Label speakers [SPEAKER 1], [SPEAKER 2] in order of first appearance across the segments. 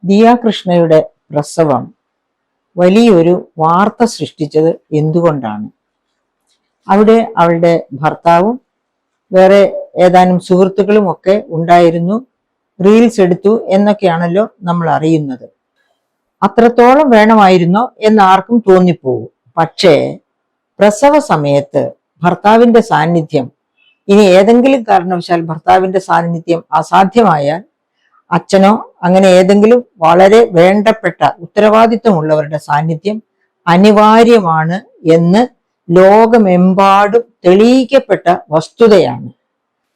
[SPEAKER 1] ദിയ കൃഷ്ണയുടെ പ്രസവം വലിയൊരു വാർത്ത സൃഷ്ടിച്ചത് എന്തുകൊണ്ടാണ്? അവിടെ അവളുടെ ഭർത്താവും വേറെ ഏതാനും സുഹൃത്തുക്കളും ഒക്കെ ഉണ്ടായിരുന്നു, റീൽസ് എടുത്തു എന്നൊക്കെയാണല്ലോ നമ്മൾ അറിയുന്നത്. അത്രത്തോളം വേണമായിരുന്നോ എന്ന് ആർക്കും തോന്നിപ്പോകും. പക്ഷേ പ്രസവ സമയത്ത് ഭർത്താവിന്റെ സാന്നിധ്യം, ഇനി ഏതെങ്കിലും കാരണവശാൽ ഭർത്താവിന്റെ സാന്നിധ്യം അസാധ്യമായാൽ അച്ഛനോ അങ്ങനെ ഏതെങ്കിലും വളരെ വേണ്ടപ്പെട്ട ഉത്തരവാദിത്വമുള്ളവരുടെ സാന്നിധ്യം അനിവാര്യമാണ് എന്ന് ലോകമെമ്പാടും തെളിയിക്കപ്പെട്ട വസ്തുതയാണ്.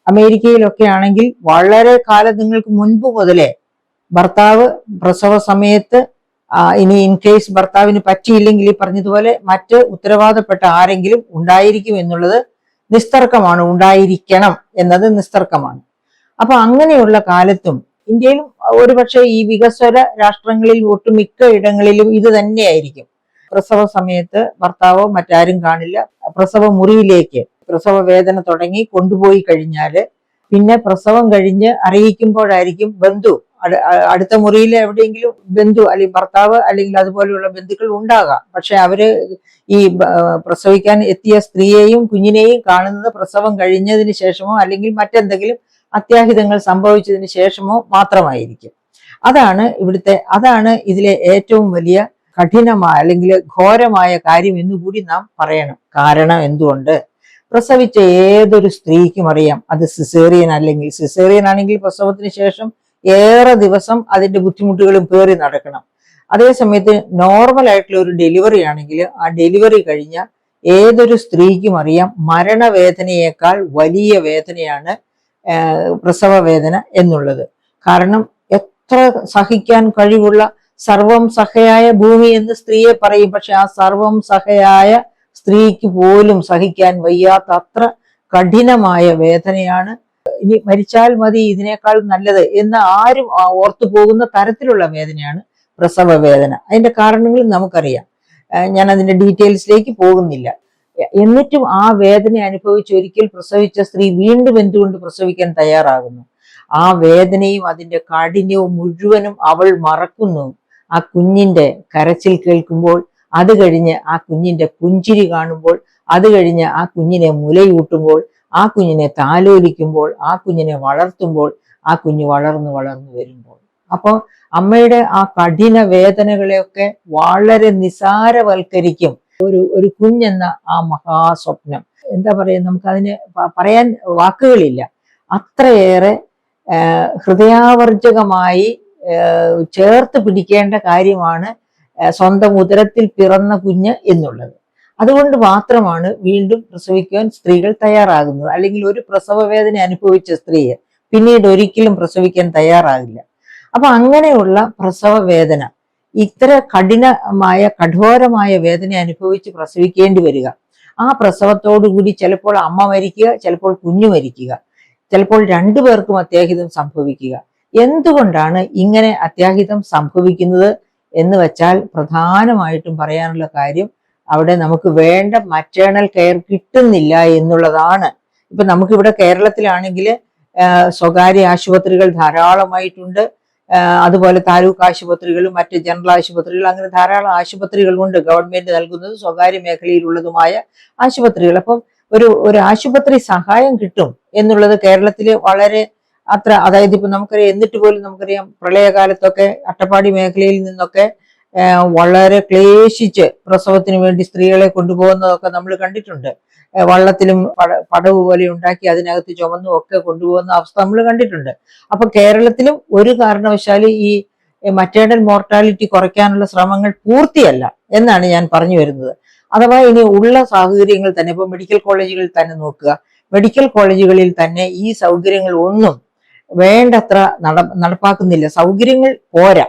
[SPEAKER 1] അമേരിക്കയിലൊക്കെ ആണെങ്കിൽ വളരെ കാലങ്ങൾക്ക് മുൻപ് മുതലേ ഭർത്താവ് പ്രസവ സമയത്ത് ഇനി ഇൻ കേസ് ഭർത്താവിന് പറ്റിയില്ലെങ്കിൽ ഈ പറഞ്ഞതുപോലെ മറ്റ് ഉത്തരവാദപ്പെട്ട ആരെങ്കിലും ഉണ്ടായിരിക്കും എന്നുള്ളത് നിസ്തർക്കമാണ്, ഉണ്ടായിരിക്കണം എന്നത് നിസ്തർക്കമാണ്. അപ്പൊ അങ്ങനെയുള്ള കാലത്തും ഇന്ത്യയിലും ഒരുപക്ഷെ ഈ വികസ്വര രാഷ്ട്രങ്ങളിൽ ഒട്ടുമിക്ക ഇടങ്ങളിലും ഇത് തന്നെയായിരിക്കും. പ്രസവ സമയത്ത് ഭർത്താവോ മറ്റാരും കാണില്ല. പ്രസവ മുറിയിലേക്ക് പ്രസവ വേദന തുടങ്ങി കൊണ്ടുപോയി കഴിഞ്ഞാല് പിന്നെ പ്രസവം കഴിഞ്ഞ് അറിയിക്കുമ്പോഴായിരിക്കും ബന്ധു, അടുത്ത മുറിയിൽ എവിടെയെങ്കിലും ബന്ധു അല്ലെങ്കിൽ ഭർത്താവ് അല്ലെങ്കിൽ അതുപോലെയുള്ള ബന്ധുക്കൾ ഉണ്ടാകാം. പക്ഷെ അവര് ഈ പ്രസവിക്കാൻ എത്തിയ സ്ത്രീയെയും കുഞ്ഞിനെയും കാണുന്നത് പ്രസവം കഴിഞ്ഞതിന് ശേഷമോ അല്ലെങ്കിൽ മറ്റെന്തെങ്കിലും അത്യാഹിതങ്ങൾ സംഭവിച്ചതിന് ശേഷമോ മാത്രമായിരിക്കും. അതാണ് ഇതിലെ ഏറ്റവും വലിയ കഠിനമായ അല്ലെങ്കിൽ ഘോരമായ കാര്യം എന്നുകൂടി നാം പറയണം. കാരണം എന്തുകൊണ്ട്? പ്രസവിച്ച ഏതൊരു സ്ത്രീക്കും അറിയാം അത് സിസേറിയൻ അല്ലെങ്കിൽ സിസേറിയൻ ആണെങ്കിൽ പ്രസവത്തിന് ശേഷം ഏറെ ദിവസം അതിന്റെ ബുദ്ധിമുട്ടുകളും പേറി നടക്കണം. അതേസമയത്ത് നോർമൽ ആയിട്ടുള്ള ഒരു ഡെലിവറി ആണെങ്കിൽ ആ ഡെലിവറി കഴിഞ്ഞ ഏതൊരു സ്ത്രീക്കും അറിയാം മരണവേദനയേക്കാൾ വലിയ വേദനയാണ് പ്രസവ വേദന എന്നുള്ളത്. കാരണം എത്ര സഹിക്കാൻ കഴിവുള്ള സർവം സഹയായ ഭൂമി എന്ന് സ്ത്രീയെ പറയും. പക്ഷെ ആ സർവം സഹയായ സ്ത്രീക്ക് പോലും സഹിക്കാൻ വയ്യാത്ത അത്ര കഠിനമായ വേദനയാണ്. ഇനി മരിച്ചാൽ മതി ഇതിനേക്കാൾ നല്ലത് എന്ന് ആരും ഓർത്തു പോകുന്ന തരത്തിലുള്ള വേദനയാണ് പ്രസവ വേദന. അതിന്റെ കാരണങ്ങൾ നമുക്കറിയാം, ഞാൻ അതിന്റെ ഡീറ്റെയിൽസിലേക്ക് പോകുന്നില്ല. എന്നിട്ടും ആ വേദന അനുഭവിച്ച് ഒരിക്കൽ പ്രസവിച്ച സ്ത്രീ വീണ്ടും എന്തുകൊണ്ട് പ്രസവിക്കാൻ തയ്യാറാകുന്നു? ആ വേദനയും അതിന്റെ കാഠിന്യവും മുഴുവനും അവൾ മറക്കുന്നു ആ കുഞ്ഞിന്റെ കരച്ചിൽ കേൾക്കുമ്പോൾ, അത് കഴിഞ്ഞ് ആ കുഞ്ഞിന്റെ പുഞ്ചിരി കാണുമ്പോൾ, അത് കഴിഞ്ഞ് ആ കുഞ്ഞിനെ മുലയൂട്ടുമ്പോൾ, ആ കുഞ്ഞിനെ താലോലിക്കുമ്പോൾ, ആ കുഞ്ഞിനെ വളർത്തുമ്പോൾ, ആ കുഞ്ഞ് വളർന്നു വളർന്നു വരുമ്പോൾ. അപ്പോൾ അമ്മയുടെ ആ കഠിന വേദനകളെയൊക്കെ വളരെ നിസാരവൽക്കരിക്കും ഒരു കുഞ്ഞെന്ന ആ മഹാസ്വപ്നം. എന്താ പറയുക, നമുക്കതിന് പറയാൻ വാക്കുകളില്ല. അത്രയേറെ ഹൃദയാവർജകമായി ചേർത്ത് പിടിക്കേണ്ട കാര്യമാണ് സ്വന്തം ഉദരത്തിൽ പിറന്ന കുഞ്ഞ് എന്നുള്ളത്. അതുകൊണ്ട് മാത്രമാണ് വീണ്ടും പ്രസവിക്കുവാൻ സ്ത്രീകൾ തയ്യാറാകുന്നത്. അല്ലെങ്കിൽ ഒരു പ്രസവ വേദന അനുഭവിച്ച സ്ത്രീയെ പിന്നീട് ഒരിക്കലും പ്രസവിക്കാൻ തയ്യാറാകില്ല. അപ്പൊ അങ്ങനെയുള്ള പ്രസവ വേദന, ഇത്ര കഠോരമായ വേദന അനുഭവിച്ച് പ്രസവിക്കേണ്ടി വരിക, ആ പ്രസവത്തോടുകൂടി ചിലപ്പോൾ അമ്മ മരിക്കുക, ചിലപ്പോൾ കുഞ്ഞു മരിക്കുക, ചിലപ്പോൾ രണ്ടുപേർക്കും അത്യാഹിതം സംഭവിക്കുക. എന്തുകൊണ്ടാണ് ഇങ്ങനെ അത്യാഹിതം സംഭവിക്കുന്നത് എന്ന് വെച്ചാൽ പ്രധാനമായിട്ടും പറയാനുള്ള കാര്യം അവിടെ നമുക്ക് വേണ്ട മറ്റേണൽ കെയർ കിട്ടുന്നില്ല എന്നുള്ളതാണ്. ഇപ്പൊ നമുക്കിവിടെ കേരളത്തിലാണെങ്കിൽ സ്വകാര്യ ആശുപത്രികൾ ധാരാളമായിട്ടുണ്ട്. അതുപോലെ താലൂക്ക് ആശുപത്രികളും മറ്റ് ജനറൽ ആശുപത്രികളും, അങ്ങനെ ധാരാളം ആശുപത്രികളുണ്ട്. ഗവൺമെന്റ് നൽകുന്നത് സ്വകാര്യ മേഖലയിലുള്ളതുമായ ആശുപത്രികൾ. അപ്പം ഒരു ആശുപത്രി സഹായം കിട്ടും എന്നുള്ളത് കേരളത്തില് വളരെ അതായത് ഇപ്പൊ നമുക്കറിയാം, എന്നിട്ട് പോലും നമുക്കറിയാം പ്രളയകാലത്തൊക്കെ അട്ടപ്പാടി മേഖലയിൽ നിന്നൊക്കെ വളരെ ക്ലേശിച്ച് പ്രസവത്തിന് വേണ്ടി സ്ത്രീകളെ കൊണ്ടുപോകുന്നതൊക്കെ നമ്മൾ കണ്ടിട്ടുണ്ട്. വള്ളത്തിലും പടവ് പോലെ ഉണ്ടാക്കി അതിനകത്ത് ചുമന്നും ഒക്കെ കൊണ്ടുപോകുന്ന അവസ്ഥ നമ്മൾ കണ്ടിട്ടുണ്ട്. അപ്പൊ കേരളത്തിലും ഒരു കാരണവശാലും ഈ മറ്റേണൽ മോർട്ടാലിറ്റി കുറയ്ക്കാനുള്ള ശ്രമങ്ങൾ പൂർത്തിയല്ല എന്നാണ് ഞാൻ പറഞ്ഞു വരുന്നത്. അഥവാ ഇനി ഉള്ള സാഹചര്യങ്ങൾ തന്നെ, ഇപ്പൊ മെഡിക്കൽ കോളേജുകളിൽ തന്നെ നോക്കുക, മെഡിക്കൽ കോളേജുകളിൽ തന്നെ ഈ സൗകര്യങ്ങൾ ഒന്നും വേണ്ടത്ര നടപ്പാക്കുന്നില്ല. സൗകര്യങ്ങൾ പോരാ.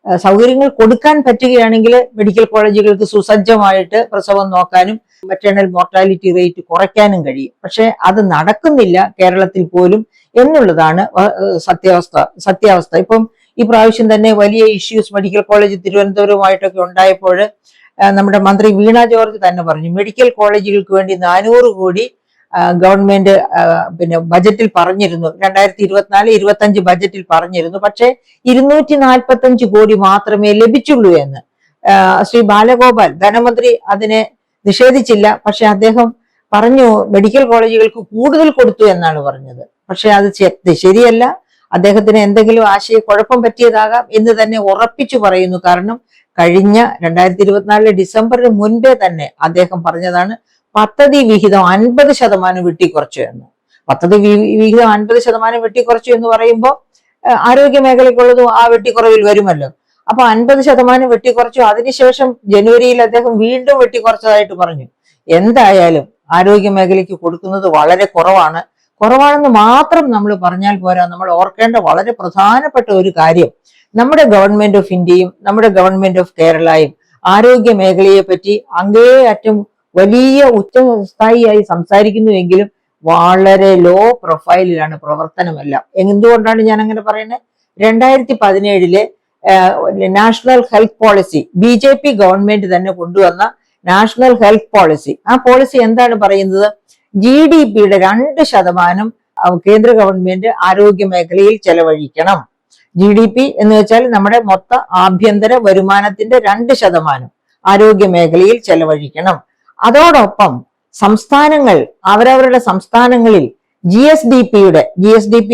[SPEAKER 1] സൗകര്യങ്ങൾ കൊടുക്കാൻ പറ്റുകയാണെങ്കിൽ മെഡിക്കൽ കോളേജുകൾക്ക് സുസജ്ജമായിട്ട് പ്രസവം നോക്കാനും മറ്റേണൽ മോർട്ടാലിറ്റി റേറ്റ് കുറയ്ക്കാനും കഴിയും. പക്ഷെ അത് നടക്കുന്നില്ല കേരളത്തിൽ പോലും എന്നുള്ളതാണ് സത്യാവസ്ഥ. ഇപ്പം ഈ പ്രാവശ്യം തന്നെ വലിയ ഇഷ്യൂസ് മെഡിക്കൽ കോളേജ് തിരുവനന്തപുരവുമായിട്ടൊക്കെ ഉണ്ടായപ്പോൾ നമ്മുടെ മന്ത്രി വീണ ജോർജ് തന്നെ പറഞ്ഞു, മെഡിക്കൽ കോളേജുകൾക്ക് വേണ്ടി 400 കോടി ഗവൺമെന്റ് പിന്നെ ബജറ്റിൽ പറഞ്ഞിരുന്നു, 2024-25 ബജറ്റിൽ പറഞ്ഞിരുന്നു. പക്ഷേ 245 കോടി മാത്രമേ ലഭിച്ചുള്ളൂ എന്ന് ശ്രീ ബാലഗോപാൽ ധനമന്ത്രി അതിനെ നിഷേധിച്ചില്ല. പക്ഷെ അദ്ദേഹം പറഞ്ഞു മെഡിക്കൽ കോളേജുകൾക്ക് കൂടുതൽ കൊടുത്തു എന്നാണ് പറഞ്ഞത്. പക്ഷെ അത് ശരിയല്ല. അദ്ദേഹത്തിന് എന്തെങ്കിലും ആശയക്കുഴപ്പം പറ്റിയതാകാം എന്ന് തന്നെ ഉറപ്പിച്ചു പറയുന്നു. കാരണം കഴിഞ്ഞ 2024 ഡിസംബറിന് മുൻപേ തന്നെ അദ്ദേഹം പറഞ്ഞതാണ് പദ്ധതി വിഹിതം 50% വെട്ടിക്കുറച്ചു എന്ന്. പദ്ധതി വിഹിതം 50% വെട്ടിക്കുറച്ചു എന്ന് പറയുമ്പോൾ ആരോഗ്യ മേഖലയ്ക്കുള്ളതും ആ വെട്ടിക്കുറവിൽ വരുമല്ലോ. അപ്പൊ 50% വെട്ടിക്കുറച്ചു. അതിനുശേഷം ജനുവരിയിൽ അദ്ദേഹം വീണ്ടും വെട്ടിക്കുറച്ചതായിട്ട് പറഞ്ഞു. എന്തായാലും ആരോഗ്യ മേഖലയ്ക്ക് കൊടുക്കുന്നത് വളരെ കുറവാണെന്ന് മാത്രം നമ്മൾ പറഞ്ഞാൽ പോരാ. നമ്മൾ ഓർക്കേണ്ട വളരെ പ്രധാനപ്പെട്ട ഒരു കാര്യം, നമ്മുടെ ഗവൺമെന്റ് ഓഫ് ഇന്ത്യയും നമ്മുടെ ഗവൺമെന്റ് ഓഫ് കേരളയും ആരോഗ്യ മേഖലയെ പറ്റി അങ്ങേയറ്റം വലിയ ഉച്ചസ്ഥായിയായി സംസാരിക്കുന്നുവെങ്കിലും വളരെ ലോ പ്രൊഫൈലിലാണ് പ്രവർത്തനമെല്ലാം. എന്തുകൊണ്ടാണ് ഞാൻ അങ്ങനെ പറയുന്നത്? 2017 national health policy, BJP government തന്നെ കൊണ്ടുവന്ന നാഷണൽ ഹെൽത്ത് പോളിസി, ആ പോളിസി എന്താണ് പറയുന്നത്? GDPയുടെ 2% കേന്ദ്ര ഗവൺമെന്റ് ആരോഗ്യ മേഖലയിൽ ചെലവഴിക്കണം. GDP എന്ന് വെച്ചാൽ നമ്മുടെ മൊത്ത ആഭ്യന്തര വരുമാനത്തിന്റെ 2% ആരോഗ്യ മേഖലയിൽ ചെലവഴിക്കണം. അതോടൊപ്പം സംസ്ഥാനങ്ങൾ അവരവരുടെ സംസ്ഥാനങ്ങളിൽ GSDP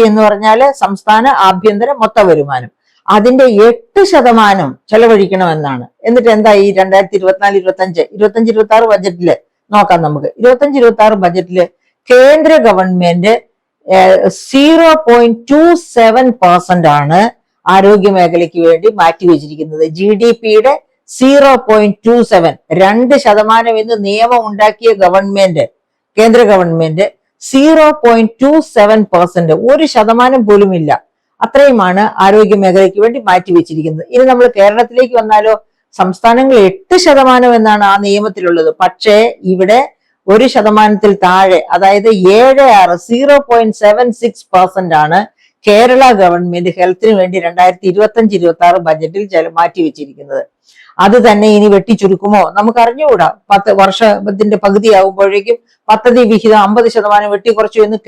[SPEAKER 1] എന്ന് പറഞ്ഞാല് സംസ്ഥാന ആഭ്യന്തര മൊത്ത വരുമാനം, അതിന്റെ 8% ചെലവഴിക്കണമെന്നാണ്. എന്നിട്ട് എന്തായി 2024-25 ബജറ്റില് നോക്കാം നമുക്ക്. 25-26 ബജറ്റില് കേന്ദ്ര ഗവൺമെന്റ് 0.27% ആണ് ആരോഗ്യ മേഖലയ്ക്ക് വേണ്ടി മാറ്റിവെച്ചിരിക്കുന്നത്. GDPയുടെ 0.27, 2% എന്ന് നിയമം ഉണ്ടാക്കിയ ഗവൺമെന്റ്, കേന്ദ്ര ഗവൺമെന്റ് 0.27%, 1% പോലും ഇല്ല, അത്രയുമാണ് ആരോഗ്യ മേഖലയ്ക്ക് വേണ്ടി മാറ്റിവെച്ചിരിക്കുന്നത്. ഇനി നമ്മൾ കേരളത്തിലേക്ക് വന്നാലോ, സംസ്ഥാനങ്ങൾ 8% എന്നാണ് ആ നിയമത്തിലുള്ളത്. പക്ഷേ ഇവിടെ 1% താഴെ, അതായത് 0.76% ആണ് കേരള ഗവൺമെന്റ് ഹെൽത്തിന് വേണ്ടി 2025-26 ബജറ്റിൽ മാറ്റിവെച്ചിരിക്കുന്നത്. അത് തന്നെ ഇനി വെട്ടിച്ചുരുക്കുമോ നമുക്ക് അറിഞ്ഞുകൂടാ. 10 വർഷത്തിന്റെ പകുതിയാകുമ്പോഴേക്കും പദ്ധതി വിഹിതം 50% വെട്ടിക്കുറച്ചു എന്ന്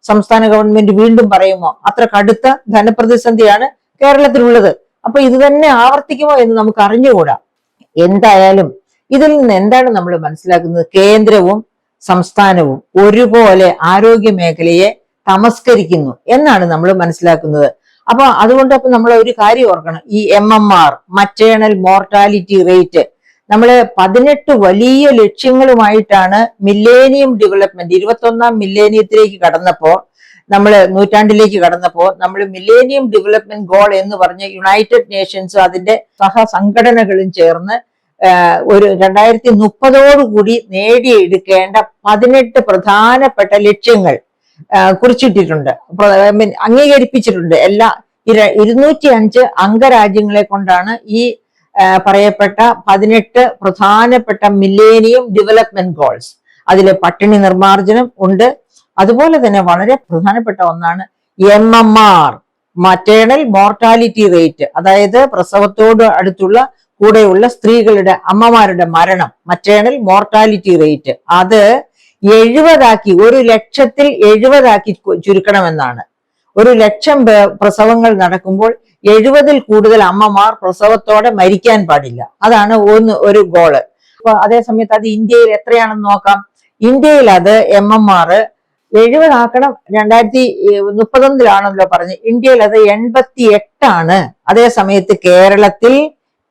[SPEAKER 1] സംസ്ഥാന ഗവൺമെന്റ് വീണ്ടും പറയുമോ? അത്ര കടുത്ത ധനപ്രതിസന്ധിയാണ് കേരളത്തിലുള്ളത്. അപ്പൊ ഇത് തന്നെ ആവർത്തിക്കുമോ എന്ന് നമുക്ക് അറിഞ്ഞുകൂടാ. എന്തായാലും ഇതിൽ നിന്ന് എന്താണ് നമ്മൾ മനസ്സിലാക്കുന്നത്? കേന്ദ്രവും സംസ്ഥാനവും ഒരുപോലെ ആരോഗ്യ മേഖലയെ തമസ്കരിക്കുന്നു എന്നാണ് നമ്മൾ മനസ്സിലാക്കുന്നത്. അപ്പൊ അതുകൊണ്ട് നമ്മൾ ഒരു കാര്യം ഓർക്കണം, ഈ MMR, മറ്റേണൽ മോർട്ടാലിറ്റി റേറ്റ്, നമ്മള് 18 വലിയ ലക്ഷ്യങ്ങളുമായിട്ടാണ് മില്ലേനിയം ഡെവലപ്മെന്റ് 21ാം മില്ലേനിയത്തിലേക്ക് കടന്നപ്പോ, നൂറ്റാണ്ടിലേക്ക് കടന്നപ്പോ നമ്മൾ മില്ലേനിയം ഡെവലപ്മെന്റ് ഗോൾ എന്ന് പറഞ്ഞ യുണൈറ്റഡ് നേഷൻസ് അതിന്റെ സഹസംഘടനകളും ചേർന്ന് ഒരു 2030 നേടിയെടുക്കേണ്ട 18 പ്രധാനപ്പെട്ട ലക്ഷ്യങ്ങൾ കുറിച്ചിട്ടിട്ടുണ്ട്, അംഗീകരിപ്പിച്ചിട്ടുണ്ട്. 205 അംഗരാജ്യങ്ങളെ കൊണ്ടാണ് ഈ പറയപ്പെട്ട 18 പ്രധാനപ്പെട്ട മില്ലേനിയം ഡെവലപ്മെന്റ് ഗോൾസ്. അതിലെ പട്ടിണി നിർമ്മാർജ്ജനം ഉണ്ട്. അതുപോലെ തന്നെ വളരെ പ്രധാനപ്പെട്ട ഒന്നാണ് MMR, മറ്റേണൽ മോർട്ടാലിറ്റി റേറ്റ്, അതായത് പ്രസവത്തോട് അടുത്തുള്ള കൂടെയുള്ള സ്ത്രീകളുടെ അമ്മമാരുടെ മരണം, മറ്റേണൽ മോർട്ടാലിറ്റി റേറ്റ്, അത് 70 1,00,000-ൽ 70 ചുരുക്കണമെന്നാണ്. 1,00,000 പ്രസവങ്ങൾ നടക്കുമ്പോൾ 70-ൽ കൂടുതൽ അമ്മമാർ പ്രസവത്തോടെ മരിക്കാൻ പാടില്ല. അതാണ് ഒരു ഗോള്. അപ്പൊ അതേ സമയത്ത് അത് ഇന്ത്യയിൽ എത്രയാണെന്ന് നോക്കാം. ഇന്ത്യയിൽ അത് MMR 70 ആക്കണം, 2031 പറഞ്ഞ്. ഇന്ത്യയിൽ അത് 88 ആണ്. അതേ സമയത്ത് കേരളത്തിൽ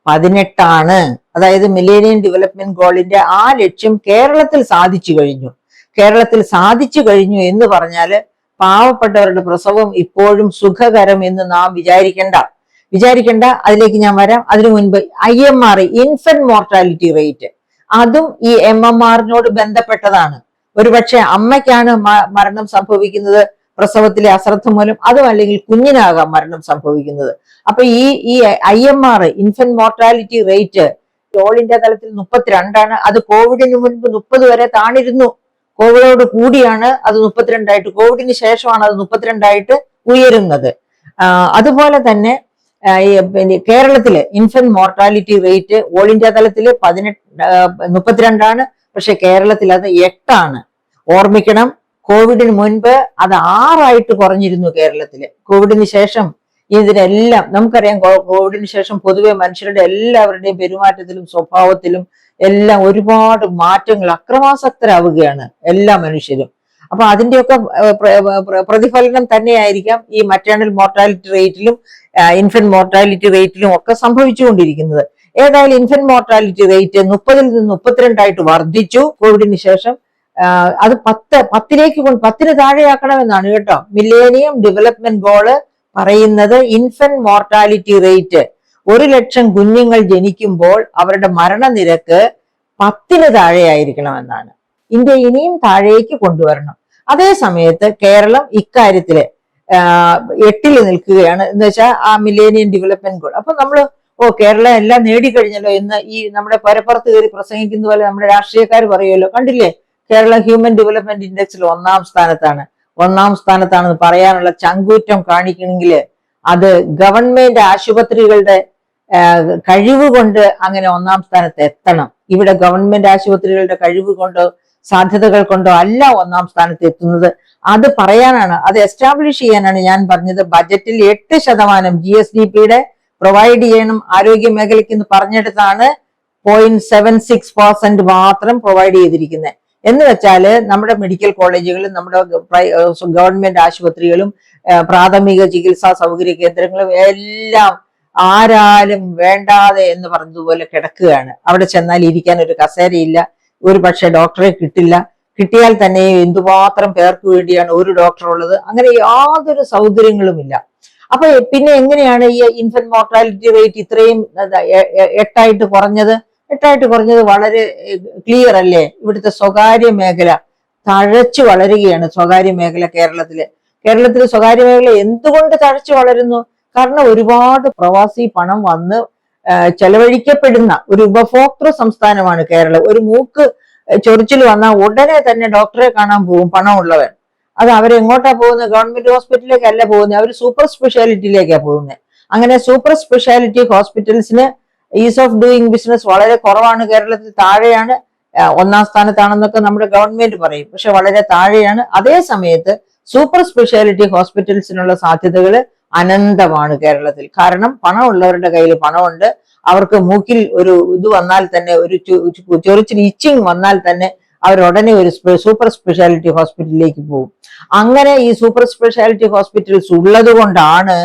[SPEAKER 1] 18 അതായത് മില്ലേനിയം ഡെവലപ്മെന്റ് ഗോളിന്റെ ആ ലക്ഷ്യം കേരളത്തിൽ സാധിച്ചു കഴിഞ്ഞു എന്ന് പറഞ്ഞാല് പാവപ്പെട്ടവരുടെ പ്രസവം ഇപ്പോഴും സുഖകരം എന്ന് നാം വിചാരിക്കണ്ട. അതിലേക്ക് ഞാൻ വരാം. അതിനു മുൻപ് IMR, ഇൻഫന്റ് മോർട്ടാലിറ്റി റേറ്റ്, അതും ഈ MMR-നോട് ബന്ധപ്പെട്ടതാണ്. ഒരുപക്ഷെ അമ്മയ്ക്കാണ് മരണം സംഭവിക്കുന്നത് പ്രസവത്തിലെ അശ്രദ്ധ മൂലം, അതും അല്ലെങ്കിൽ കുഞ്ഞിനാകാം മരണം സംഭവിക്കുന്നത്. അപ്പൊ ഈ IMR, infant mortality rate, all India തലത്തിൽ 32 അത് കോവിഡിന് മുൻപ് 30 വരെ താണിരുന്നു. കോവിഡോട് കൂടിയാണ് അത് 32 കോവിഡിന് ശേഷമാണ് അത് 32 ഉയരുന്നത്. അതുപോലെ തന്നെ കേരളത്തില് infant mortality rate all India തലത്തില് 32 പക്ഷെ കേരളത്തിൽ അത് 8. ഓർമ്മിക്കണം, കോവിഡിന് മുൻപ് അത് 6 കുറഞ്ഞിരുന്നു കേരളത്തില്. കോവിഡിന് ശേഷം ഇതിനെല്ലാം നമുക്കറിയാം, കോവിഡിന് ശേഷം പൊതുവെ മനുഷ്യരുടെ എല്ലാവരുടെയും പെരുമാറ്റത്തിലും സ്വഭാവത്തിലും എല്ലാം ഒരുപാട് മാറ്റങ്ങൾ, അക്രമാസക്തരാവുകയാണ് എല്ലാ മനുഷ്യരും. അപ്പൊ അതിന്റെയൊക്കെ പ്രതിഫലനം തന്നെയായിരിക്കാം ഈ മറ്റേണൽ മോർട്ടാലിറ്റി റേറ്റിലും ഇൻഫന്റ് മോർട്ടാലിറ്റി റേറ്റിലും ഒക്കെ സംഭവിച്ചുകൊണ്ടിരിക്കുന്നത്. ഏതായാലും ഇൻഫന്റ് മോർട്ടാലിറ്റി റേറ്റ് 30-ൽ നിന്ന് 32 വർദ്ധിച്ചു കോവിഡിന് ശേഷം. അത് 10 താഴെയാക്കണമെന്നാണ് കേട്ടോ. മില്ലേനിയം ഡെവലപ്മെന്റ് ഗോള് പറയുന്നത് ഇൻഫന്റ് മോർട്ടാലിറ്റി റേറ്റ് 1,00,000 കുഞ്ഞുങ്ങൾ ജനിക്കുമ്പോൾ അവരുടെ മരണനിരക്ക് 10 താഴെയായിരിക്കണമെന്നാണ്. ഇന്ത്യ ഇനിയും താഴേക്ക് കൊണ്ടുവരണം. അതേ സമയത്ത് കേരളം ഇക്കാര്യത്തില് 8 നിൽക്കുകയാണ് എന്ന് വെച്ചാൽ ആ മില്ലേനിയം ഡെവലപ്മെന്റ് ഗോൾ. അപ്പൊ നമ്മള് കേരളം എല്ലാം നേടിക്കഴിഞ്ഞല്ലോ എന്ന് ഈ നമ്മുടെ പരപ്പുറത്ത് കയറി പ്രസംഗിക്കുന്ന പോലെ നമ്മുടെ രാഷ്ട്രീയക്കാർ പറയുമല്ലോ, കണ്ടില്ലേ കേരളം ഹ്യൂമൻ ഡെവലപ്മെന്റ് ഇൻഡെക്സിൽ 1-ാം സ്ഥാനത്താണ്. 1-ാം സ്ഥാനത്താണെന്ന് പറയാനുള്ള ചങ്കൂറ്റം കാണിക്കണമെങ്കിൽ അത് ഗവൺമെന്റ് ആശുപത്രികളുടെ കഴിവ് കൊണ്ട് അങ്ങനെ 1-ാം സ്ഥാനത്ത് എത്തണം. ഇവിടെ ഗവൺമെന്റ് ആശുപത്രികളുടെ കഴിവ് കൊണ്ടോ സാധ്യതകൾ കൊണ്ടോ അല്ല 1-ാം സ്ഥാനത്ത് എത്തുന്നത്. അത് പറയാനാണ്, അത് എസ്റ്റാബ്ലിഷ് ചെയ്യാനാണ് ഞാൻ പറഞ്ഞത്. ബജറ്റിൽ 8% GSDP-യുടെ പ്രൊവൈഡ് ചെയ്യണം ആരോഗ്യ മേഖലയ്ക്ക് എന്ന് പറഞ്ഞെടുത്താണ് 0.76% മാത്രം പ്രൊവൈഡ് ചെയ്തിരിക്കുന്നത്. എന്ന് വെച്ചാല് നമ്മുടെ മെഡിക്കൽ കോളേജുകളും നമ്മുടെ ഗവൺമെന്റ് ആശുപത്രികളും പ്രാഥമിക ചികിത്സാ സൗകര്യ കേന്ദ്രങ്ങളും എല്ലാം ആരാലും വേണ്ടാതെ എന്ന് പറഞ്ഞതുപോലെ കിടക്കുകയാണ്. അവിടെ ചെന്നാൽ ഇരിക്കാൻ ഒരു കസേരയില്ല, ഒരു പക്ഷെ ഡോക്ടറെ കിട്ടില്ല, കിട്ടിയാൽ തന്നെ എന്തുമാത്രം പേർക്ക് വേണ്ടിയാണ് ഒരു ഡോക്ടർ ഉള്ളത്, അങ്ങനെ യാതൊരു സൗകര്യങ്ങളുമില്ല. അപ്പൊ പിന്നെ എങ്ങനെയാണ് ഈ ഇൻഫന്റ് മോർട്ടാലിറ്റി റേറ്റ് ഇത്രയും 8 കുറഞ്ഞത്? 8 കുറഞ്ഞത് വളരെ ക്ലിയർ അല്ലേ? ഇവിടുത്തെ സ്വകാര്യ മേഖല തഴച്ചു വളരുകയാണ്. സ്വകാര്യ മേഖല കേരളത്തില് സ്വകാര്യ മേഖല എന്തുകൊണ്ട് തഴച്ചു വളരുന്നു? കാരണം ഒരുപാട് പ്രവാസി പണം വന്ന് ചെലവഴിക്കപ്പെടുന്ന ഒരു ഉപഭോക്തൃ സംസ്ഥാനമാണ് കേരളം. ഒരു മൂക്ക് ചൊറിച്ചിൽ വന്നാൽ ഉടനെ തന്നെ ഡോക്ടറെ കാണാൻ പോകും പണമുള്ളവൻ. അത് അവരെങ്ങോട്ടാ പോകുന്നത്? ഗവൺമെന്റ് ഹോസ്പിറ്റലിലേക്കല്ല പോകുന്നത്, അവർ സൂപ്പർ സ്പെഷ്യാലിറ്റിയിലേക്കാണ് പോകുന്നത്. അങ്ങനെ സൂപ്പർ സ്പെഷ്യാലിറ്റി ഹോസ്പിറ്റൽസിന് ഈസ് ഓഫ് ഡൂയിങ് ബിസിനസ് വളരെ കുറവാണ്. കേരളത്തിൽ താഴെയാണ്. 1-ാം സ്ഥാനത്താണെന്നൊക്കെ നമ്മുടെ ഗവൺമെന്റ് പറയും, പക്ഷെ വളരെ താഴെയാണ്. അതേ സമയത്ത് സൂപ്പർ സ്പെഷ്യാലിറ്റി ഹോസ്പിറ്റൽസിനുള്ള സാധ്യതകൾ അനന്തമാണ് കേരളത്തിൽ. കാരണം പണമുള്ളവരുടെ കയ്യിൽ പണമുണ്ട്. അവർക്ക് മൂക്കിൽ ഒരു ഇത് വന്നാൽ തന്നെ, ഒരു ചൊറിച്ചിൽ ഇച്ചിങ് വന്നാൽ തന്നെ അവരുടനെ ഒരു സൂപ്പർ സ്പെഷ്യാലിറ്റി ഹോസ്പിറ്റലിലേക്ക് പോകും. അങ്ങനെ ഈ സൂപ്പർ സ്പെഷ്യാലിറ്റി ഹോസ്പിറ്റൽസ് ഉള്ളത് കൊണ്ടാണ്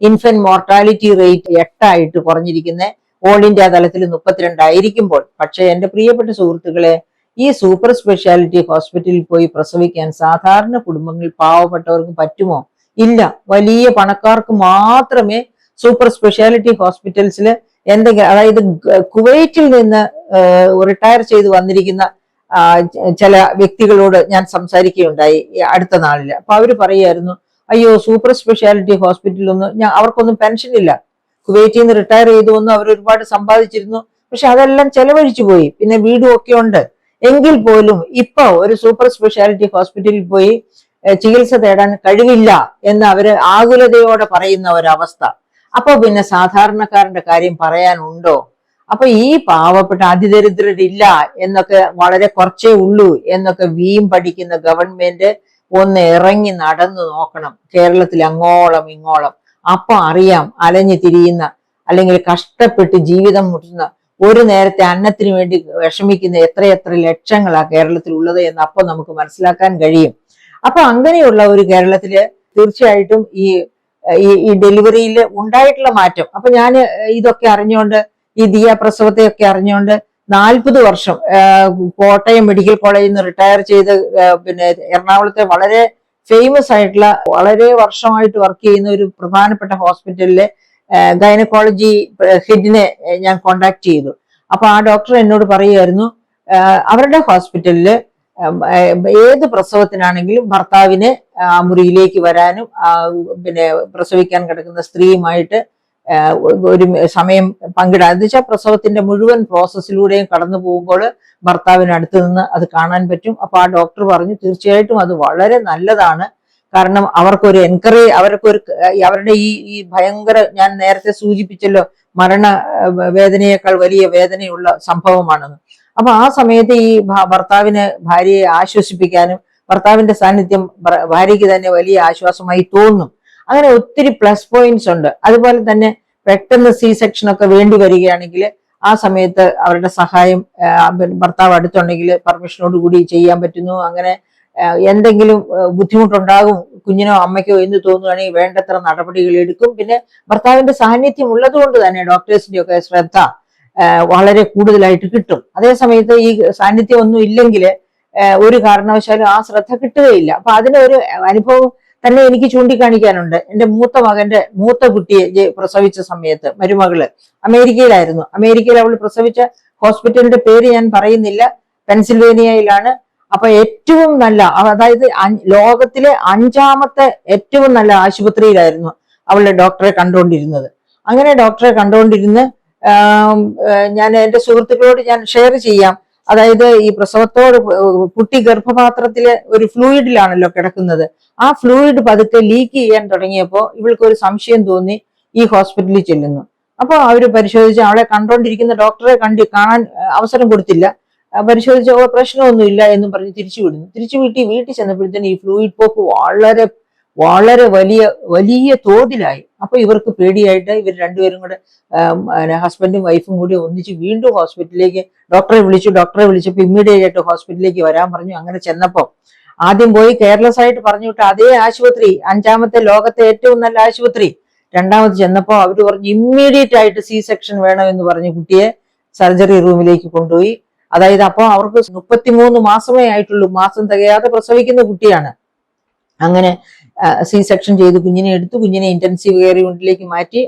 [SPEAKER 1] ഇൻഫന്റ് മോർട്ടാലിറ്റി റേറ്റ് 8 കുറഞ്ഞിരിക്കുന്നത്. ഓൾ ഇന്ത്യ തലത്തിൽ 32 ആയിരിക്കുമ്പോൾ. പക്ഷെ എന്റെ പ്രിയപ്പെട്ട സുഹൃത്തുക്കളെ, ഈ സൂപ്പർ സ്പെഷ്യാലിറ്റി ഹോസ്പിറ്റലിൽ പോയി പ്രസവിക്കാൻ സാധാരണ കുടുംബങ്ങൾ, പാവപ്പെട്ടവർക്ക് പറ്റുമോ? ഇല്ല. വലിയ പണക്കാർക്ക് മാത്രമേ സൂപ്പർ സ്പെഷ്യാലിറ്റി ഹോസ്പിറ്റൽസിൽ എന്തെങ്കിലും, അതായത് കുവൈറ്റിൽ നിന്ന് റിട്ടയർ ചെയ്ത് വന്നിരിക്കുന്ന ചില വ്യക്തികളോട് ഞാൻ സംസാരിക്കുകയുണ്ടായി അടുത്ത നാളില്. അപ്പൊ അവര് പറയായിരുന്നു, അയ്യോ സൂപ്പർ സ്പെഷ്യാലിറ്റി ഹോസ്പിറ്റലൊന്നും അവർക്കൊന്നും പെൻഷൻ ഇല്ല, കുവൈറ്റിൽ നിന്ന് റിട്ടയർ ചെയ്തു വന്നു, അവർ ഒരുപാട് സമ്പാദിച്ചിരുന്നു, പക്ഷെ അതെല്ലാം ചെലവഴിച്ചു പോയി, പിന്നെ വീടും ഒക്കെ ഉണ്ട്. എങ്കിൽ പോലും ഇപ്പൊ ഒരു സൂപ്പർ സ്പെഷ്യാലിറ്റി ഹോസ്പിറ്റലിൽ പോയി ചികിത്സ തേടാൻ കഴിവില്ല എന്ന് അവര് ആകുലതയോടെ പറയുന്ന ഒരവസ്ഥ. അപ്പൊ പിന്നെ സാധാരണക്കാരന്റെ കാര്യം പറയാനുണ്ടോ? അപ്പൊ ഈ പാവപ്പെട്ട അതിദരിദ്രരില്ല എന്നൊക്കെ, വളരെ കുറച്ചേ ഉള്ളൂ എന്നൊക്കെ പഠിക്കുന്ന ഗവൺമെന്റ് ഒന്ന് ഇറങ്ങി നടന്നു നോക്കണം കേരളത്തിൽ അങ്ങോളം ഇങ്ങോളം. അപ്പൊ അറിയാം അലഞ്ഞു തിരിയുന്ന, അല്ലെങ്കിൽ കഷ്ടപ്പെട്ട് ജീവിതം മുട്ടുന്ന, ഒരു നേരത്തെ അന്നത്തിന് വേണ്ടി വിഷമിക്കുന്ന എത്രയെത്ര ലക്ഷങ്ങളാ കേരളത്തിൽ ഉള്ളത് എന്ന് അപ്പൊ നമുക്ക് മനസ്സിലാക്കാൻ കഴിയും. അപ്പൊ അങ്ങനെയുള്ള ഒരു കേരളത്തില് തീർച്ചയായിട്ടും ഈ ഡെലിവറിയിൽ ഉണ്ടായിട്ടുള്ള മാറ്റം, അപ്പൊ ഞാൻ ഇതൊക്കെ അറിഞ്ഞുകൊണ്ട്, ഈ ദിയ പ്രസവത്തെയൊക്കെ അറിഞ്ഞുകൊണ്ട് 40 വർഷം കോട്ടയം മെഡിക്കൽ കോളേജിൽ നിന്ന് റിട്ടയർ ചെയ്ത് പിന്നെ എറണാകുളത്തെ വളരെ ഫേമസ് ആയിട്ടുള്ള, വളരെ വർഷമായിട്ട് വർക്ക് ചെയ്യുന്ന ഒരു പ്രധാനപ്പെട്ട ഹോസ്പിറ്റലിലെ ഗൈനക്കോളജി ഹെഡിനെ ഞാൻ കോണ്ടാക്ട് ചെയ്തു. അപ്പൊ ആ ഡോക്ടർ എന്നോട് പറയുമായിരുന്നു, അവരുടെ ഹോസ്പിറ്റലില് ഏത് പ്രസവത്തിനാണെങ്കിലും ഭർത്താവിന് ആ മുറിയിലേക്ക് വരാനും പിന്നെ പ്രസവിക്കാൻ കിടക്കുന്ന സ്ത്രീയുമായിട്ട് ഒരു സമയം പങ്കിടാൻ, എന്ന് വെച്ചാൽ പ്രസവത്തിന്റെ മുഴുവൻ പ്രോസസ്സിലൂടെയും കടന്നു പോകുമ്പോൾ ഭർത്താവിന് അടുത്ത് നിന്ന് അത് കാണാൻ പറ്റും. അപ്പൊ ആ ഡോക്ടർ പറഞ്ഞു, തീർച്ചയായിട്ടും അത് വളരെ നല്ലതാണ്. കാരണം അവർക്കൊരു അവരുടെ ഈ ഭയങ്കര, ഞാൻ നേരത്തെ സൂചിപ്പിച്ചല്ലോ, മരണ വേദനയേക്കാൾ വലിയ വേദനയുള്ള സംഭവമാണെന്ന്. അപ്പൊ ആ സമയത്ത് ഈ ഭർത്താവിന് ഭാര്യയെ ആശ്വസിപ്പിക്കാനും ഭർത്താവിന്റെ സാന്നിധ്യം ഭാര്യയ്ക്ക് തന്നെ വലിയ ആശ്വാസമായി തോന്നും. അങ്ങനെ ഒത്തിരി പ്ലസ് പോയിന്റ്സ് ഉണ്ട്. അതുപോലെ തന്നെ പെട്ടെന്ന് സി സെക്ഷൻ ഒക്കെ വേണ്ടി വരികയാണെങ്കിൽ ആ സമയത്ത് അവരുടെ സഹായം ഭർത്താവ് അടുത്തുണ്ടെങ്കിൽ പെർമിഷനോട് കൂടി ചെയ്യാൻ പറ്റുന്നു. അങ്ങനെ എന്തെങ്കിലും ബുദ്ധിമുട്ടുണ്ടാകും കുഞ്ഞിനോ അമ്മയ്ക്കോ എന്ന് തോന്നുകയാണെങ്കിൽ വേണ്ടത്ര നടപടികൾ എടുക്കും. പിന്നെ ഭർത്താവിന്റെ സാന്നിധ്യം ഉള്ളത് കൊണ്ട് തന്നെ ഡോക്ടേഴ്സിന്റെ ഒക്കെ ശ്രദ്ധ വളരെ കൂടുതലായിട്ട് കിട്ടും. അതേ സമയത്ത് ഈ സാന്നിധ്യം ഒന്നും ഇല്ലെങ്കിൽ ഒരു കാരണവശാലും ആ ശ്രദ്ധ കിട്ടുകയില്ല. അപ്പൊ അതിനൊരു അനുഭവം തന്നെ എനിക്ക് ചൂണ്ടിക്കാണിക്കാനുണ്ട്. എന്റെ മൂത്ത മകന്റെ മൂത്ത കുട്ടിയെ പ്രസവിച്ച സമയത്ത് മരുമകള് അമേരിക്കയിലായിരുന്നു. അമേരിക്കയിൽ അവൾ പ്രസവിച്ച ഹോസ്പിറ്റലിന്റെ പേര് ഞാൻ പറയുന്നില്ല, പെൻസിൽവേനിയയിലാണ്. അപ്പൊ ഏറ്റവും നല്ല, അതായത് ലോകത്തിലെ 5ാമത്തെ ഏറ്റവും നല്ല ആശുപത്രിയിലായിരുന്നു അവളുടെ ഡോക്ടറെ കണ്ടുകൊണ്ടിരുന്നത്. അങ്ങനെ ഡോക്ടറെ കണ്ടുകൊണ്ടിരുന്ന് ഞാൻ എന്റെ സുഹൃത്തുക്കളോട് ഞാൻ ഷെയർ ചെയ്യാം. അതായത് ഈ പ്രസവത്തോട് കുട്ടി ഗർഭപാത്രത്തിലെ ഒരു ഫ്ലൂയിഡിലാണല്ലോ കിടക്കുന്നത്. ആ ഫ്ലൂയിഡ് പതുക്കെ ലീക്ക് ചെയ്യാൻ തുടങ്ങിയപ്പോ ഇവൾക്ക് ഒരു സംശയം തോന്നി. ഈ ഹോസ്പിറ്റലിൽ ചെല്ലുന്നു. അപ്പൊ അവര് പരിശോധിച്ച് അവളെ കണ്ടോണ്ടിരിക്കുന്ന ഡോക്ടറെ കാണാൻ അവസരം കൊടുത്തില്ല. പരിശോധിച്ച പ്രശ്നമൊന്നുമില്ല എന്നും പറഞ്ഞ് തിരിച്ചു വീട്ടിൽ ചെന്നപ്പോഴത്തേന് ഈ ഫ്ലൂയിഡ് പോക്ക് വളരെ വളരെ വലിയ തോതിലായി. അപ്പൊ ഇവർക്ക് പേടിയായിട്ട് ഇവർ രണ്ടുപേരും കൂടെ ഹസ്ബൻഡും വൈഫും കൂടി ഒന്നിച്ച് വീണ്ടും ഹോസ്പിറ്റലിലേക്ക് ഡോക്ടറെ വിളിച്ചപ്പോൾ ഇമ്മീഡിയറ്റ് ആയിട്ട് ഹോസ്പിറ്റലിലേക്ക് വരാൻ പറഞ്ഞു. അങ്ങനെ ചെന്നപ്പോ ആദ്യം പോയി കെയർലെസ് ആയിട്ട് പറഞ്ഞു വിട്ട അതേ ആശുപത്രി, 5ാമത്തെ ലോകത്തെ ഏറ്റവും നല്ല ആശുപത്രി. രണ്ടാമത് ചെന്നപ്പോ അവര് പറഞ്ഞു ഇമ്മീഡിയറ്റ് ആയിട്ട് സി സെക്ഷൻ വേണമെന്ന് പറഞ്ഞ് കുട്ടിയെ സർജറി റൂമിലേക്ക് കൊണ്ടുപോയി. അതായത് അപ്പൊ അവർക്ക് 33 മാസമേ ആയിട്ടുള്ളൂ. മാസം തികയാതെ പ്രസവിക്കുന്ന കുട്ടിയാണ്. അങ്ങനെ സി സെക്ഷൻ ചെയ്ത് കുഞ്ഞിനെ എടുത്തു. കുഞ്ഞിനെ ഇന്റൻസീവ് കെയർ യൂണിറ്റിലേക്ക് മാറ്റി.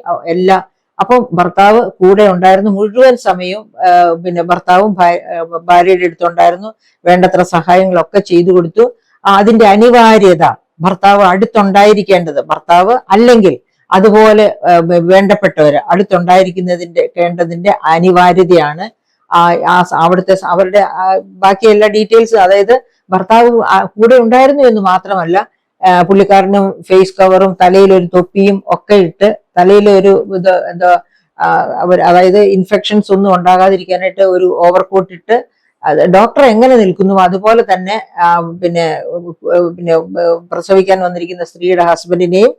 [SPEAKER 1] അപ്പം ഭർത്താവ് കൂടെ ഉണ്ടായിരുന്നു മുഴുവൻ സമയവും. പിന്നെ ഭർത്താവും ഭാര്യയുടെ അടുത്തുണ്ടായിരുന്നു. വേണ്ടത്ര സഹായങ്ങളൊക്കെ ചെയ്തു കൊടുത്തു. അതിന്റെ അനിവാര്യത, ഭർത്താവ് അടുത്തുണ്ടായിരിക്കേണ്ടത്, ഭർത്താവ് അല്ലെങ്കിൽ അതുപോലെ വേണ്ടപ്പെട്ടവര് അടുത്തുണ്ടായിരിക്കുന്നതിന്റെ അനിവാര്യതയാണ്. അവരുടെ ബാക്കി എല്ലാ ഡീറ്റെയിൽസും, അതായത് ഭർത്താവ് കൂടെ ഉണ്ടായിരുന്നു എന്ന് മാത്രമല്ല, പുള്ളിക്കാരനും ഫേസ് കവറും തലയിലൊരു തൊപ്പിയും ഒക്കെ ഇട്ട്, തലയിലൊരു അതായത് ഇൻഫെക്ഷൻസ് ഒന്നും ഉണ്ടാകാതിരിക്കാനായിട്ട് ഒരു ഓവർകോട്ട് ഇട്ട്, ഡോക്ടർ എങ്ങനെ നിൽക്കുന്നു അതുപോലെ തന്നെ പിന്നെ പ്രസവിക്കാൻ വന്നിരിക്കുന്ന സ്ത്രീയുടെ ഹസ്ബൻഡിനെയും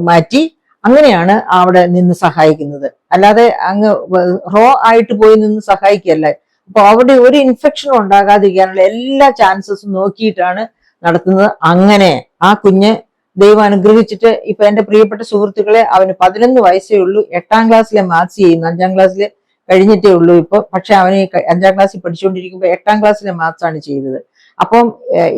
[SPEAKER 1] മാറ്റി അങ്ങനെയാണ് അവിടെ നിന്ന് സഹായിക്കുന്നത്. അല്ലാതെ അങ്ങ് റോ ആയിട്ട് പോയി നിന്ന് സഹായിക്കുകയല്ല. അപ്പൊ അവിടെ ഒരു ഇൻഫെക്ഷൻ ഉണ്ടാകാതിരിക്കാനുള്ള എല്ലാ ചാൻസസും നോക്കിയിട്ടാണ് നടത്തുന്നത്. അങ്ങനെ ആ കുഞ്ഞ് ദൈവം അനുഗ്രഹിച്ചിട്ട് ഇപ്പൊ എന്റെ പ്രിയപ്പെട്ട സുഹൃത്തുക്കളെ, അവന് 11 വയസ്സേ ഉള്ളൂ. 8ാം ക്ലാസ്സിലെ മാത്സ് ചെയ്യുന്നു. 5ാം ക്ലാസ്സിൽ കഴിഞ്ഞിട്ടേ ഉള്ളൂ ഇപ്പൊ. പക്ഷെ അവന് 5ാം ക്ലാസ്സിൽ പഠിച്ചുകൊണ്ടിരിക്കുമ്പോൾ 8ാം ക്ലാസ്സിലെ മാത്സ് ആണ് ചെയ്തത്. അപ്പം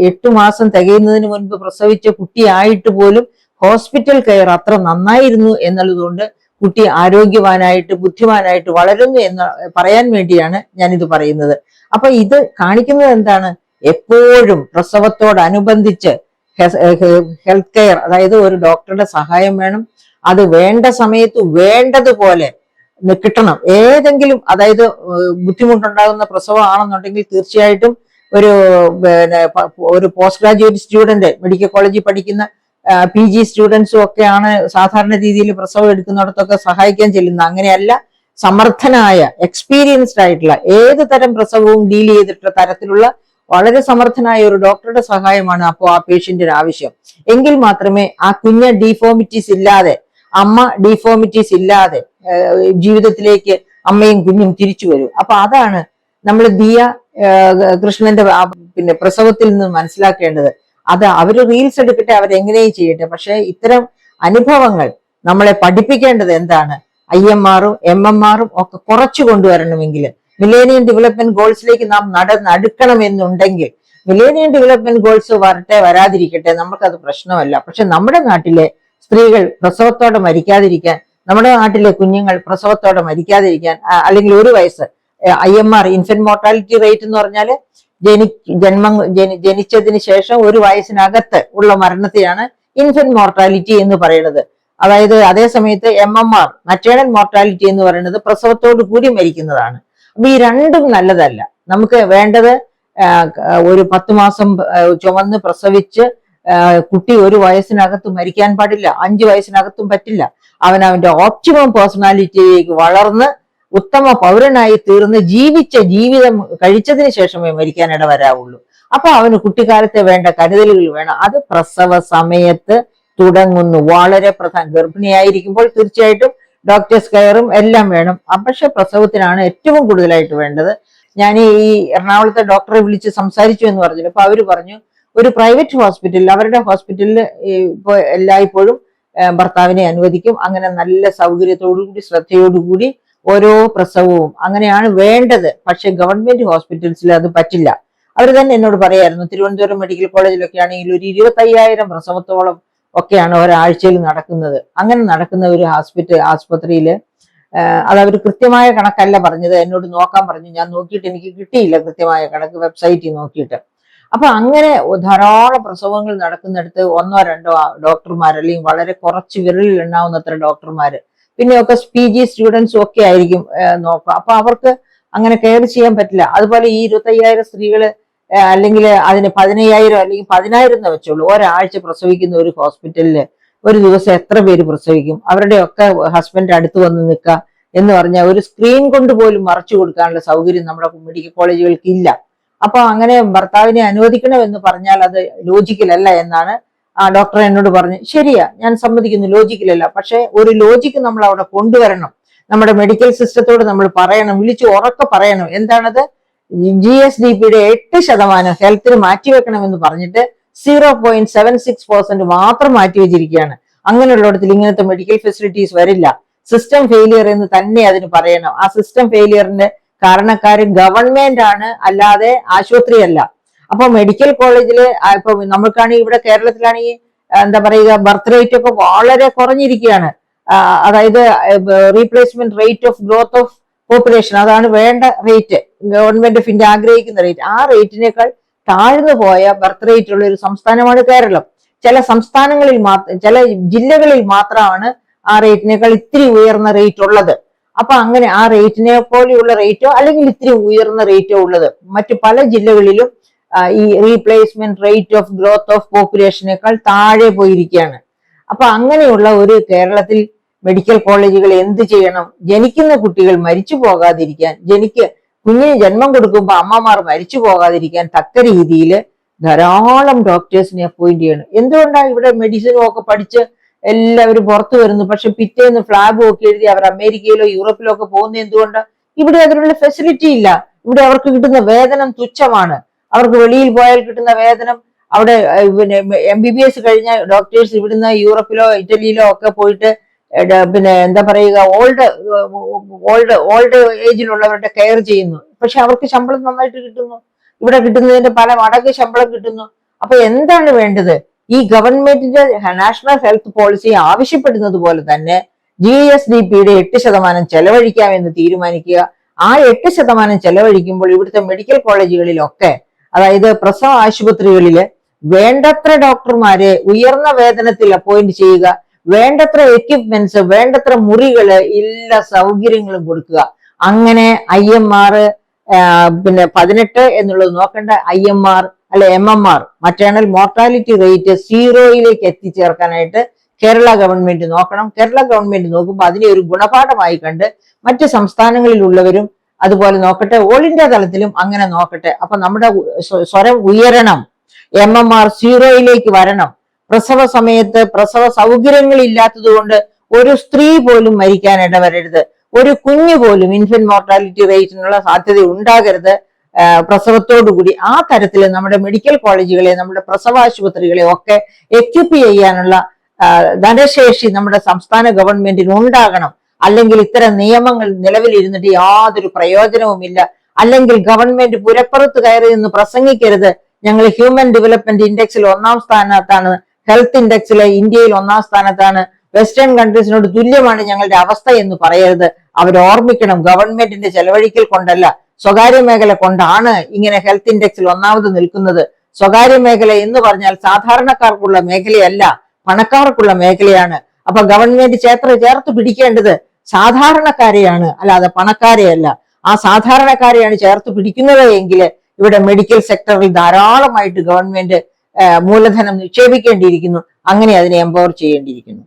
[SPEAKER 1] 8 മാസം തികയുന്നതിന് മുൻപ് പ്രസവിച്ച കുട്ടിയായിട്ട് പോലും ഹോസ്പിറ്റൽ കെയർ അത്ര നന്നായിരുന്നു എന്നുള്ളതുകൊണ്ട് കുട്ടി ആരോഗ്യവാനായിട്ട് ബുദ്ധിമാനായിട്ട് വളരുന്നു എന്ന് പറയാൻ വേണ്ടിയാണ് ഞാനിത് പറയുന്നത്. അപ്പൊ ഇത് കാണിക്കുന്നത് എന്താണ്? എപ്പോഴും പ്രസവത്തോടനുബന്ധിച്ച് ഹെൽത്ത് കെയർ, അതായത് ഒരു ഡോക്ടറുടെ സഹായം വേണം. അത് വേണ്ട സമയത്ത് വേണ്ടതുപോലെ കിട്ടണം. ഏതെങ്കിലും, അതായത് ബുദ്ധിമുട്ടുണ്ടാകുന്ന പ്രസവമാണെന്നുണ്ടെങ്കിൽ തീർച്ചയായിട്ടും ഒരു പോസ്റ്റ് ഗ്രാജുവേറ്റ് സ്റ്റുഡന്റ്, മെഡിക്കൽ കോളേജിൽ പഠിക്കുന്ന PG സ്റ്റുഡൻസും ഒക്കെയാണ് സാധാരണ രീതിയിൽ പ്രസവം എടുക്കുന്നിടത്തൊക്കെ സഹായിക്കാൻ ചെല്ലുന്നത്. അങ്ങനെയല്ല, സമർത്ഥനായ എക്സ്പീരിയൻസ്ഡ് ആയിട്ടുള്ള ഏത് തരം പ്രസവവും ഡീൽ ചെയ്തിട്ടുള്ള തരത്തിലുള്ള വളരെ സമർത്ഥനായ ഒരു ഡോക്ടറുടെ സഹായമാണ് അപ്പോൾ ആ പേഷ്യന്റിന് ആവശ്യം. എങ്കിൽ മാത്രമേ ആ കുഞ്ഞ് ഡീഫോമിറ്റീസ് ഇല്ലാതെ, അമ്മ ഡീഫോമിറ്റീസ് ഇല്ലാതെ ജീവിതത്തിലേക്ക് അമ്മയും കുഞ്ഞും തിരിച്ചു വരും. അപ്പൊ അതാണ് നമ്മൾ ദിയ കൃഷ്ണന്റെ പിന്നെ പ്രസവത്തിൽ നിന്ന് മനസ്സിലാക്കേണ്ടത്. അത് അവര് റീൽസ് എടുക്കട്ടെ, അവരെങ്ങനെയും ചെയ്യട്ടെ. പക്ഷെ ഇത്തരം അനുഭവങ്ങൾ നമ്മളെ പഠിപ്പിക്കേണ്ടത് എന്താണ്? IMR-ഉം MMR-ഉം ഒക്കെ കുറച്ചു കൊണ്ടുവരണമെങ്കിൽ, മില്ലേനിയം ഡെവലപ്മെന്റ് ഗോൾസിലേക്ക് നാം അടുക്കണമെന്നുണ്ടെങ്കിൽ, മില്ലേനിയം ഡെവലപ്മെന്റ് ഗോൾസ് വരട്ടെ വരാതിരിക്കട്ടെ, നമുക്കത് പ്രശ്നമല്ല. പക്ഷെ നമ്മുടെ നാട്ടിലെ സ്ത്രീകൾ പ്രസവത്തോടെ മരിക്കാതിരിക്കാൻ, നമ്മുടെ നാട്ടിലെ കുഞ്ഞുങ്ങൾ പ്രസവത്തോടെ മരിക്കാതിരിക്കാൻ, അല്ലെങ്കിൽ 1 വയസ്സ് IMR, ഇൻഫന്റ് മോർട്ടാലിറ്റി റേറ്റ് എന്ന് പറഞ്ഞാല് ജനിച്ചതിന് ശേഷം 1 വയസ്സിനകത്ത് ഉള്ള മരണത്തെയാണ് ഇൻഫന്റ് മോർട്ടാലിറ്റി എന്ന് പറയുന്നത്. അതായത് അതേ സമയത്ത് MMR, മറ്റേണൽ മോർട്ടാലിറ്റി എന്ന് പറയുന്നത് പ്രസവത്തോടു കൂടി മരിക്കുന്നതാണ്. അപ്പൊ ഈ രണ്ടും നല്ലതല്ല. നമുക്ക് വേണ്ടത് ഒരു 10 മാസം ചുമന്ന് പ്രസവിച്ച് കുട്ടി 1 വയസ്സിനകത്ത് മരിക്കാൻ പാടില്ല, 5 വയസ്സിനകത്തും പറ്റില്ല. അവന്റെ ഓപ്റ്റിമം പേഴ്സണാലിറ്റിയിലേക്ക് വളർന്ന് ഉത്തമ പൗരനായി തീർന്ന് ജീവിച്ച ജീവിതം കഴിച്ചതിന് ശേഷമേ മരിക്കാൻ ഇടവരാവുള്ളൂ. അപ്പൊ അവന് കുട്ടിക്കാലത്തെ വേണ്ട കരുതലുകൾ വേണം. അത് പ്രസവ സമയത്ത് തുടങ്ങുന്നു. വളരെ പ്രധാനം. ഗർഭിണിയായിരിക്കുമ്പോൾ തീർച്ചയായിട്ടും ഡോക്ടേഴ്സ് കെയറും എല്ലാം വേണം. പക്ഷെ പ്രസവത്തിനാണ് ഏറ്റവും കൂടുതലായിട്ട് വേണ്ടത്. ഞാൻ ഈ എറണാകുളത്തെ ഡോക്ടറെ വിളിച്ച് സംസാരിച്ചു എന്ന് പറഞ്ഞില്ല. അപ്പൊ അവര് പറഞ്ഞു, ഒരു പ്രൈവറ്റ് ഹോസ്പിറ്റലിൽ, അവരുടെ ഹോസ്പിറ്റലിൽ ഇപ്പൊ എല്ലായ്പ്പോഴും ഭർത്താവിനെ അനുവദിക്കും. അങ്ങനെ നല്ല സൗകര്യത്തോടുകൂടി ശ്രദ്ധയോടുകൂടി ഓരോ പ്രസവവും അങ്ങനെയാണ് വേണ്ടത്. പക്ഷെ ഗവൺമെന്റ് ഹോസ്പിറ്റൽസിൽ അത് പറ്റില്ല. അവർ തന്നെ എന്നോട് പറയായിരുന്നു, തിരുവനന്തപുരം മെഡിക്കൽ കോളേജിലൊക്കെ ആണെങ്കിൽ ഒരു 25,000 പ്രസവത്തോളം ഒക്കെയാണ് ഒരാഴ്ചയിൽ നടക്കുന്നത്. അങ്ങനെ നടക്കുന്ന ഒരു ആസ്പത്രിയില് അത് അവർ കൃത്യമായ കണക്കല്ല പറഞ്ഞത്, എന്നോട് നോക്കാൻ പറഞ്ഞു. ഞാൻ നോക്കിയിട്ട് എനിക്ക് കിട്ടിയില്ല കൃത്യമായ കണക്ക്, വെബ്സൈറ്റിൽ നോക്കിയിട്ട്. അപ്പൊ അങ്ങനെ ധാരാളം പ്രസവങ്ങൾ നടക്കുന്നിടത്ത് ഒന്നോ രണ്ടോ ഡോക്ടർമാർ, അല്ലെങ്കിൽ വളരെ കുറച്ച് വിരലിൽ എണ്ണാവുന്നത്ര ഡോക്ടർമാര്, പിന്നെയൊക്കെ PG സ്റ്റുഡൻസും ഒക്കെ ആയിരിക്കും നോക്കുക. അപ്പൊ അവർക്ക് അങ്ങനെ കെയർ ചെയ്യാൻ പറ്റില്ല. അതുപോലെ ഈ 25,000 സ്ത്രീകള് അല്ലെങ്കിൽ അതിന് 15,000 അല്ലെങ്കിൽ 10,000 എന്ന് വെച്ചോളൂ, ഒരാഴ്ച പ്രസവിക്കുന്ന ഒരു ഹോസ്പിറ്റലില് ഒരു ദിവസം എത്ര പേര് പ്രസവിക്കും? അവരുടെ ഒക്കെ ഹസ്ബൻഡ് അടുത്ത് വന്ന് നിൽക്കുക എന്ന് പറഞ്ഞാൽ ഒരു സ്ക്രീൻ കൊണ്ട് പോലും മറച്ചു കൊടുക്കാനുള്ള സൗകര്യം നമ്മുടെ മെഡിക്കൽ കോളേജുകൾക്ക് ഇല്ല. അപ്പൊ അങ്ങനെ ഭർത്താവിനെ അനുവദിക്കണമെന്ന് പറഞ്ഞാൽ അത് ലോജിക്കലല്ല എന്നാണ് ആ ഡോക്ടർ എന്നോട് പറഞ്ഞു. ശരിയാ, ഞാൻ സമ്മതിക്കുന്നു, ലോജിക്കലല്ല. പക്ഷെ ഒരു ലോജിക്ക് നമ്മൾ അവിടെ കൊണ്ടുവരണം. നമ്മുടെ മെഡിക്കൽ സിസ്റ്റത്തോട് നമ്മൾ പറയണം, വിളിച്ചു ഉറക്കെ പറയണം. എന്താണത്? GSDPയുടെ 8% ഹെൽത്തിന് മാറ്റിവെക്കണമെന്ന് പറഞ്ഞിട്ട് 0.76% മാത്രം മാറ്റിവെച്ചിരിക്കുകയാണ്. അങ്ങനെയുള്ളിടത്തിൽ ഇങ്ങനത്തെ മെഡിക്കൽ ഫെസിലിറ്റീസ് വരില്ല. സിസ്റ്റം ഫെയിലിയർ എന്ന് തന്നെ അതിന് പറയണം. ആ സിസ്റ്റം ഫെയിലിയറിന്റെ കാരണക്കാരൻ ഗവൺമെന്റ് ആണ്, അല്ലാതെ ആശുപത്രിയല്ല. അപ്പൊ മെഡിക്കൽ കോളേജില് ഇപ്പൊ നമുക്കാണെങ്കിൽ ഇവിടെ കേരളത്തിലാണെങ്കിൽ എന്താ പറയുക, ബർത്ത് റേറ്റ് ഒക്കെ വളരെ കുറഞ്ഞിരിക്കുകയാണ്. അതായത് replacement rate of growth of population, അതാണ് വേണ്ട റേറ്റ്, ഗവൺമെന്റ് ഓഫ് ഇന്ത്യ ആഗ്രഹിക്കുന്ന റേറ്റ്. ആ റേറ്റിനേക്കാൾ താഴ്ന്നു പോയ ബർത്ത് റേറ്റ് ഉള്ള ഒരു സംസ്ഥാനമാണ് കേരളം. ചില സംസ്ഥാനങ്ങളിൽ ചില ജില്ലകളിൽ മാത്രമാണ് ആ റേറ്റിനേക്കാൾ ഇത്തിരി ഉയർന്ന റേറ്റ് ഉള്ളത്. അപ്പൊ അങ്ങനെ ആ റേറ്റിനെ പോലെയുള്ള റേറ്റോ അല്ലെങ്കിൽ ഇത്തിരി ഉയർന്ന റേറ്റോ ഉള്ളത് മറ്റു പല ജില്ലകളിലും ഈ replacement rate of growth of പോപ്പുലേഷനേക്കാൾ താഴെ പോയിരിക്കുകയാണ്. അപ്പൊ അങ്ങനെയുള്ള ഒരു കേരളത്തിൽ മെഡിക്കൽ കോളേജുകൾ എന്ത് ചെയ്യണം? ജനിക്കുന്ന കുട്ടികൾ മരിച്ചു പോകാതിരിക്കാൻ, കുഞ്ഞിന് ജന്മം കൊടുക്കുമ്പോൾ അമ്മമാർ മരിച്ചു പോകാതിരിക്കാൻ തക്ക രീതിയിൽ ധാരാളം ഡോക്ടേഴ്സിനെ അപ്പോയിന്റ് ചെയ്യണം. എന്തുകൊണ്ടാണ് ഇവിടെ മെഡിസിനും ഒക്കെ പഠിച്ച് എല്ലാവരും പുറത്തു വരുന്നു, പക്ഷെ പിറ്റേന്ന് ഫ്ലാഗും ഒക്കെ എഴുതി അവർ അമേരിക്കയിലോ യൂറോപ്പിലോ ഒക്കെ പോകുന്നത് എന്തുകൊണ്ട്? ഇവിടെ അതിനുള്ള ഫെസിലിറ്റി ഇല്ല. ഇവിടെ അവർക്ക് കിട്ടുന്ന വേതനം തുച്ഛമാണ്. അവർക്ക് വെളിയിൽ പോയാൽ കിട്ടുന്ന വേതനം, അവിടെ പിന്നെ MBBS കഴിഞ്ഞ ഡോക്ടേഴ്സ് ഇവിടുന്ന് യൂറോപ്പിലോ ഇറ്റലിയിലോ ഒക്കെ പോയിട്ട് പിന്നെ എന്താ പറയുക, ഓൾഡ് ഏജിലുള്ളവരുടെ കെയർ ചെയ്യുന്നു. പക്ഷെ അവർക്ക് ശമ്പളം നന്നായിട്ട് കിട്ടുന്നു. ഇവിടെ കിട്ടുന്നതിന്റെ പല മടങ്ങ് ശമ്പളം കിട്ടുന്നു. അപ്പൊ എന്താണ് വേണ്ടത്? ഈ ഗവൺമെന്റിന്റെ നാഷണൽ ഹെൽത്ത് പോളിസി ആവശ്യപ്പെടുന്നത് പോലെ തന്നെ GSDPയുടെ 8% ചെലവഴിക്കാമെന്ന് തീരുമാനിക്കുക. ആ 8% ചെലവഴിക്കുമ്പോൾ ഇവിടുത്തെ മെഡിക്കൽ കോളേജുകളിലൊക്കെ, അതായത് പ്രസവ ആശുപത്രികളില് വേണ്ടത്ര ഡോക്ടർമാരെ ഉയർന്ന വേതനത്തിൽ അപ്പോയിന്റ് ചെയ്യുക, വേണ്ടത്ര എക്യുപ്മെന്റ്സ്, വേണ്ടത്ര മുറികള്, എല്ലാ സൗകര്യങ്ങളും കൊടുക്കുക. അങ്ങനെ IMR പിന്നെ 18 എന്നുള്ളത് നോക്കേണ്ട, IMR അല്ലെ MMR, മറ്റേണൽ മോർട്ടാലിറ്റി റേറ്റ് 0യിലേക്ക് എത്തിച്ചേർക്കാനായിട്ട് കേരള ഗവൺമെന്റ് നോക്കണം. കേരള ഗവൺമെന്റ് നോക്കുമ്പോൾ അതിനെ ഒരു ഗുണപാഠമായി കണ്ട് മറ്റ് സംസ്ഥാനങ്ങളിലുള്ളവരും അതുപോലെ നോക്കട്ടെ, ഓൾ ഇന്ത്യ തലത്തിലും അങ്ങനെ നോക്കട്ടെ. അപ്പൊ നമ്മുടെ സ്വരം ഉയരണം, MMR 0യിലേക്ക് വരണം. പ്രസവ സമയത്ത് പ്രസവ സൗകര്യങ്ങൾ ഇല്ലാത്തത് കൊണ്ട് ഒരു സ്ത്രീ പോലും മരിക്കാൻ ഇടവരരുത്. ഒരു കുഞ്ഞു പോലും ഇൻഫന്റ് മോർട്ടാലിറ്റി റേറ്റിനുള്ള സാധ്യത ഉണ്ടാകരുത് പ്രസവത്തോടുകൂടി. ആ തരത്തിൽ നമ്മുടെ മെഡിക്കൽ കോളേജുകളെ, നമ്മുടെ പ്രസവാശുപത്രികളെ ഒക്കെ എക്യുപ്പ് ചെയ്യാനുള്ള ധനശേഷി നമ്മുടെ സംസ്ഥാന ഗവൺമെന്റിന് ഉണ്ടാകണം. അല്ലെങ്കിൽ ഇത്തരം നിയമങ്ങൾ നിലവിലിരുന്നിട്ട് യാതൊരു പ്രയോജനവുമില്ല. അല്ലെങ്കിൽ ഗവൺമെന്റ് പുരപ്പുറത്ത് കയറി നിന്ന് പ്രസംഗിക്കരുത്, ഞങ്ങൾ ഹ്യൂമൻ ഡെവലപ്മെന്റ് ഇൻഡെക്സിൽ 1ാം സ്ഥാനത്താണ്, ഹെൽത്ത് ഇൻഡെക്സിലെ ഇന്ത്യയിൽ 1ാം സ്ഥാനത്താണ്, വെസ്റ്റേൺ കൺട്രീസിനോട് തുല്യമാണ് ഞങ്ങളുടെ അവസ്ഥ എന്ന് പറയരുത്. അവർ ഓർമ്മിക്കണം, ഗവൺമെന്റിന്റെ ചെലവഴിക്കൽ കൊണ്ടല്ല, സ്വകാര്യ മേഖല കൊണ്ടാണ് ഇങ്ങനെ ഹെൽത്ത് ഇൻഡെക്സിൽ 1ാമത് നിൽക്കുന്നത്. സ്വകാര്യ മേഖല എന്ന് പറഞ്ഞാൽ സാധാരണക്കാർക്കുള്ള മേഖലയല്ല, പണക്കാർക്കുള്ള മേഖലയാണ്. അപ്പൊ ഗവൺമെന്റ് ചേർത്ത് പിടിക്കേണ്ടത് സാധാരണക്കാരെയാണ്, അല്ലാതെ പണക്കാരെയല്ല. ആ സാധാരണക്കാരെയാണ് ചേർത്ത് പിടിക്കുന്നത് എങ്കിൽ ഇവിടെ മെഡിക്കൽ സെക്ടറിൽ ധാരാളമായിട്ട് ഗവൺമെന്റ് മൂലധനം നിക്ഷേപിക്കേണ്ടിയിരിക്കുന്നു. അങ്ങനെ അതിനെ എംപവർ ചെയ്യേണ്ടിയിരിക്കുന്നു.